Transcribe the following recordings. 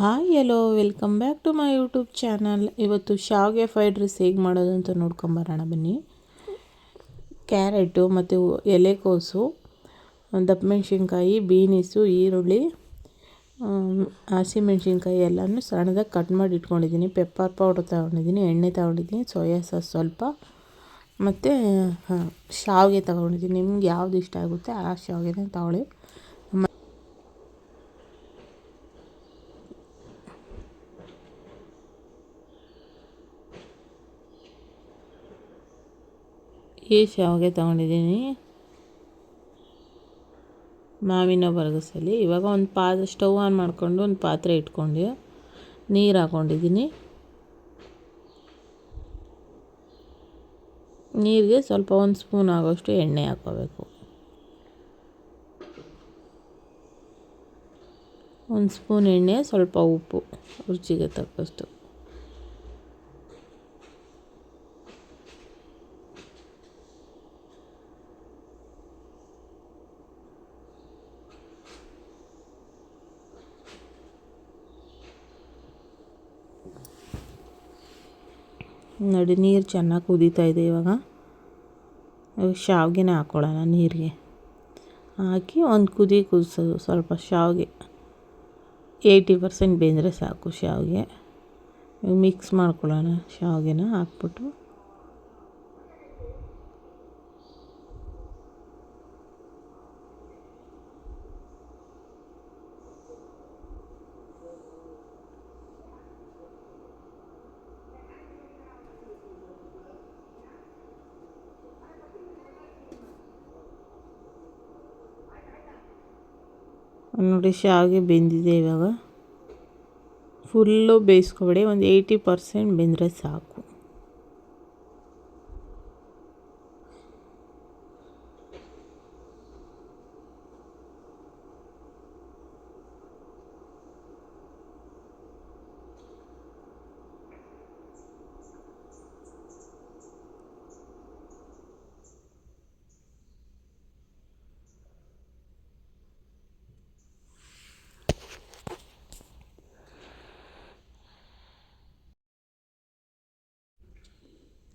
Hi hello welcome back to my YouTube channel. ಇವತ್ತು ಶಾವಿಗೆ fried rice ಹೇಗೆ ಮಾಡೋದು ಅಂತ ನೋಡ್ಕೊಂಬರೋಣ ಬನ್ನಿ. ಕ್ಯಾರೆಟು ಮತ್ತು ಎಲೆಕೋಸು, ದಪ್ಪಮೆಣ್ಸಿನ್ಕಾಯಿ, ಬೀನಿಸು, ಈರುಳ್ಳಿ, ಹಸಿಮೆಣ್ಸಿನ್ಕಾಯಿ ಎಲ್ಲನೂ ಸಣ್ಣದಾಗಿ ಕಟ್ ಮಾಡಿ ಇಟ್ಕೊಂಡಿದ್ದೀನಿ. ಪೆಪ್ಪರ್ ಪೌಡರ್ ತೊಗೊಂಡಿದ್ದೀನಿ, ಎಣ್ಣೆ ತೊಗೊಂಡಿದ್ದೀನಿ, ಸೋಯಾ ಸಾಸ್ ಸ್ವಲ್ಪ, ಮತ್ತು ಶಾವಿಗೆ ತೊಗೊಂಡಿದ್ದೀನಿ. ನಿಮ್ಗೆ ಯಾವ್ದು ಇಷ್ಟ ಆಗುತ್ತೆ ಆ ಶಾವಿಗೆನ ತೊಗೊಳ್ಳಿ. ಈ ಶಾವಿಗೆ ತೊಗೊಂಡಿದ್ದೀನಿ ಮಾವಿನ ಬರಗಸಲ್ಲಿ. ಇವಾಗ ಒಂದು ಸ್ಟವ್ ಆನ್ ಮಾಡಿಕೊಂಡು ಒಂದು ಪಾತ್ರೆ ಇಟ್ಕೊಂಡು ನೀರು ಹಾಕ್ಕೊಂಡಿದ್ದೀನಿ. ನೀರಿಗೆ ಸ್ವಲ್ಪ 1 ಸ್ಪೂನ್ ಆಗೋಷ್ಟು ಎಣ್ಣೆ ಹಾಕ್ಕೋಬೇಕು. 1 ಸ್ಪೂನ್ ಎಣ್ಣೆ, ಸ್ವಲ್ಪ ಉಪ್ಪು ರುಚಿಗೆ ತಕ್ಕಷ್ಟು. ನೋಡಿ, ನೀರು ಚೆನ್ನಾಗಿ ಕುದೀತಾ ಇದೆ. ಇವಾಗ ಶಾವಿಗೆನ ಹಾಕ್ಕೊಳ್ಳೋಣ. ನೀರಿಗೆ ಹಾಕಿ ಒಂದು ಕುದಿಸೋದು. ಸ್ವಲ್ಪ ಶಾವಿಗೆ 80% ಬೆಂದರೆ ಸಾಕು. ಶಾವಿಗೆ ಮಿಕ್ಸ್ ಮಾಡ್ಕೊಳ್ಳೋಣ. ಶಾವಿಗೆನ ಹಾಕ್ಬಿಟ್ಟು ನೋಡಿ, ಶಾವಿಗೆ ಬೆಂದಿದೆ. ಇವಾಗ ಫುಲ್ಲು ಬೇಯಿಸ್ಕೊಬೇಡಿ, ಒಂದು 80% ಬೆಂದರೆ ಸಾಕು.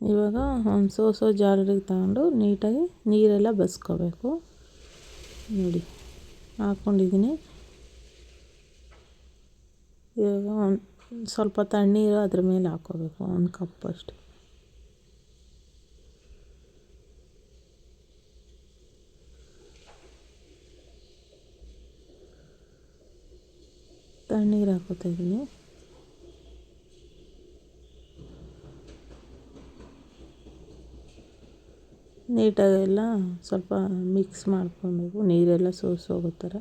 ಇವಾಗ ಒಂದು ಜಾರಿಗೆ ತಗೊಂಡು ನೀಟಾಗಿ ನೀರೆಲ್ಲ ಬಸ್ಕೋಬೇಕು. ನೋಡಿ, ಹಾಕ್ಕೊಂಡಿದ್ದೀನಿ. ಇವಾಗ ಒಂದು ಸ್ವಲ್ಪ ತಣ್ಣೀರು ಅದ್ರ ಮೇಲೆ ಹಾಕ್ಕೋಬೇಕು, 1 ಕಪ್ ಅಷ್ಟು. ತಣ್ಣೀರು ಹಾಕ್ಕೋತಾ ಇದ್ದೀನಿ. ನೀಟಾಗೆಲ್ಲ ಸ್ವಲ್ಪ ಮಿಕ್ಸ್ ಮಾಡ್ಕೊಬೇಕು, ನೀರೆಲ್ಲ ಸೋಸೋಗೋ ಥರ.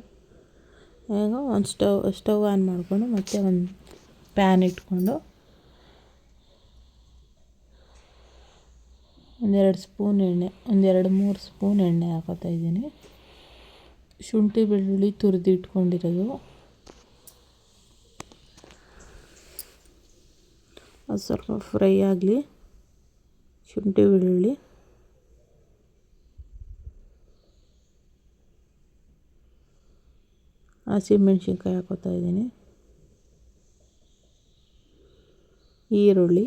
ಈಗ ಒಂದು ಸ್ಟವ್ ಆನ್ ಮಾಡಿಕೊಂಡು ಮತ್ತೆ ಒಂದು ಪ್ಯಾನ್ ಇಟ್ಕೊಂಡು 1-2 ಸ್ಪೂನ್ ಎಣ್ಣೆ, 1-2-3 ಸ್ಪೂನ್ ಎಣ್ಣೆ ಹಾಕೋತಾ ಇದ್ದೀನಿ. ಶುಂಠಿ ಬೆಳ್ಳುಳ್ಳಿ ತುರಿದು ಇಟ್ಕೊಂಡಿರೋದು ಅದು ಸ್ವಲ್ಪ ಫ್ರೈ ಆಗಲಿ. ಶುಂಠಿ ಬೆಳ್ಳುಳ್ಳಿ, ಹಸಿಮೆಣ್ಸಿನ್ಕಾಯಿ ಹಾಕೋತಾ ಇದ್ದೀನಿ, ಈರುಳ್ಳಿ,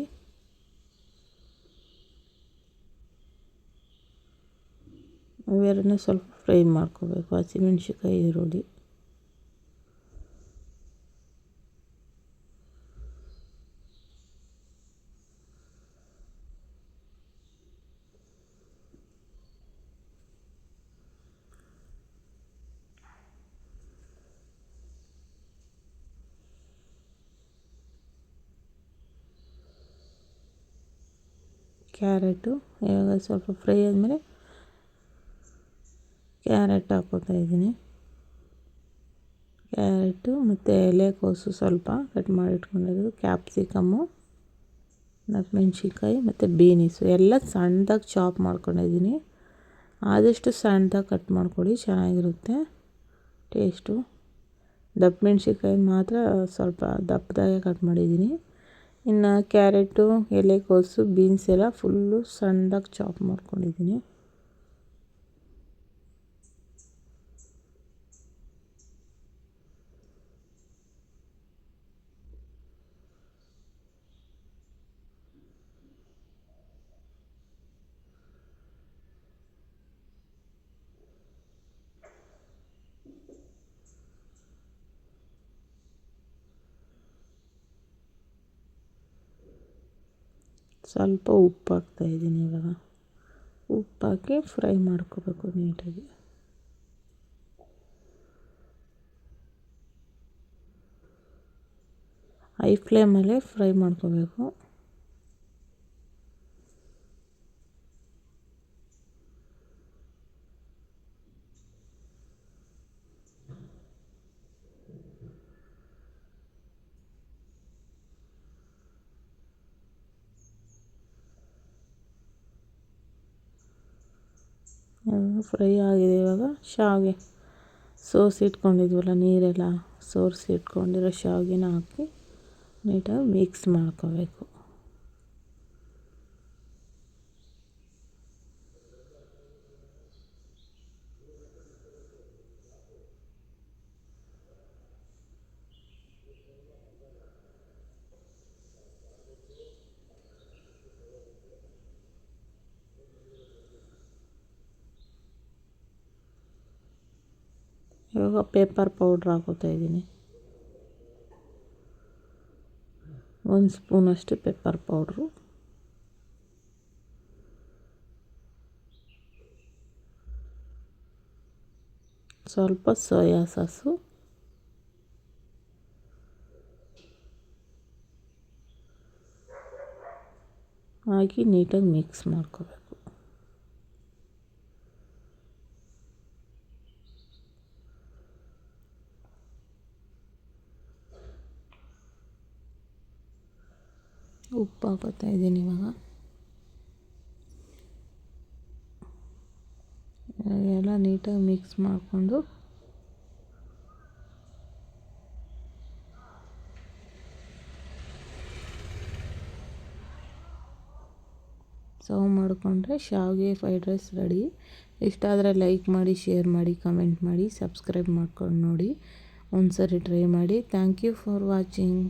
ಇವೆರಡನ್ನ ಸ್ವಲ್ಪ ಫ್ರೈ ಮಾಡ್ಕೋಬೇಕು. ಹಸಿಮೆಣ್ಸಿನ್ಕಾಯಿ, ಈರುಳ್ಳಿ, ಕ್ಯಾರೆಟು. ಇವಾಗ ಸ್ವಲ್ಪ ಫ್ರೈ ಆದಮೇಲೆ ಕ್ಯಾರೆಟ್ ಹಾಕ್ಕೋತಾ ಇದ್ದೀನಿ. ಕ್ಯಾರೆಟು ಮತ್ತು ಎಲೆಕೋಸು ಸ್ವಲ್ಪ ಕಟ್ ಮಾಡಿ ಇಟ್ಕೊಂಡಿರೋದು, ಕ್ಯಾಪ್ಸಿಕಮ್ಮು, ಮೆಣಸಿನ್ಕಾಯಿ ಮತ್ತು ಬೀನಿಸು ಎಲ್ಲ ಸಣ್ಣದಾಗಿ ಚಾಪ್ ಮಾಡ್ಕೊಂಡಿದ್ದೀನಿ. ಆದಷ್ಟು ಸಣ್ಣದಾಗಿ ಕಟ್ ಮಾಡ್ಕೊಳ್ಳಿ, ಚೆನ್ನಾಗಿರುತ್ತೆ ಟೇಸ್ಟು. ದಪ್ಪಮೆಣ್ಸಿನ್ಕಾಯಿ ಮಾತ್ರ ಸ್ವಲ್ಪ ದಪ್ಪದಾಗೆ ಕಟ್ ಮಾಡಿದ್ದೀನಿ. ಇನ್ನು ಕ್ಯಾರೆಟು, ಎಲೆಕೋಸು, ಬೀನ್ಸ್ ಎಲ್ಲ ಫುಲ್ಲು ಸಣ್ಣದಾಗಿ ಚಾಪ್ ಮಾಡ್ಕೊಂಡಿದ್ದೀನಿ. ಸ್ವಲ್ಪ ಉಪ್ಪು ಹಾಕ್ತಾಯಿದ್ದೀನಿ ಇವಾಗ. ಉಪ್ಪು ಹಾಕಿ ಫ್ರೈ ಮಾಡ್ಕೋಬೇಕು ನೀಟಾಗಿ. ಹೈ ಫ್ಲೇಮಲ್ಲೇ ಫ್ರೈ ಮಾಡ್ಕೋಬೇಕು. ಫ್ರೈ ಆಗಿದೆ. ಇವಾಗ ಶಾವಿಗೆ ಸೋಸಿಟ್ಕೊಂಡಿದ್ವಲ್ಲ, ನೀರೆಲ್ಲ ಸೋರಿಸಿಟ್ಕೊಂಡಿರೋ ಶಾವಿಗೆನ ಹಾಕಿ ನೀಟಾಗಿ ಮಿಕ್ಸ್ ಮಾಡ್ಕೋಬೇಕು. ಇವಾಗ ಪೇಪರ್ ಪೌಡ್ರ್ ಹಾಕೋತಾಯಿದ್ದೀನಿ. 1 ಸ್ಪೂನಷ್ಟು ಪೆಪ್ಪರ್ ಪೌಡ್ರು, ಸ್ವಲ್ಪ ಸೋಯಾ ಸಾಸು, ಹಾಕಿ ನೀಟಾಗಿ ಮಿಕ್ಸ್ ಮಾಡ್ಕೋಬೇಕು. ಉಪ್ಪು ಹಾಕೋತಾಯಿದ್ದೀನಿ ಇವಾಗ. ಎಲ್ಲ ನೀಟಾಗಿ ಮಿಕ್ಸ್ ಮಾಡಿಕೊಂಡು ಸರ್ವ್ ಮಾಡಿಕೊಂಡ್ರೆ ಶಾವಿಗೆ ಫ್ರೈಡ್ ರೈಸ್ ರೆಡಿ. ಇಷ್ಟ ಆದರೆ ಲೈಕ್ ಮಾಡಿ, ಶೇರ್ ಮಾಡಿ, ಕಮೆಂಟ್ ಮಾಡಿ, ಸಬ್ಸ್ಕ್ರೈಬ್ ಮಾಡ್ಕೊಂಡು ನೋಡಿ. ಒಂದು ಸರಿ ಟ್ರೈ ಮಾಡಿ. Thank you for watching.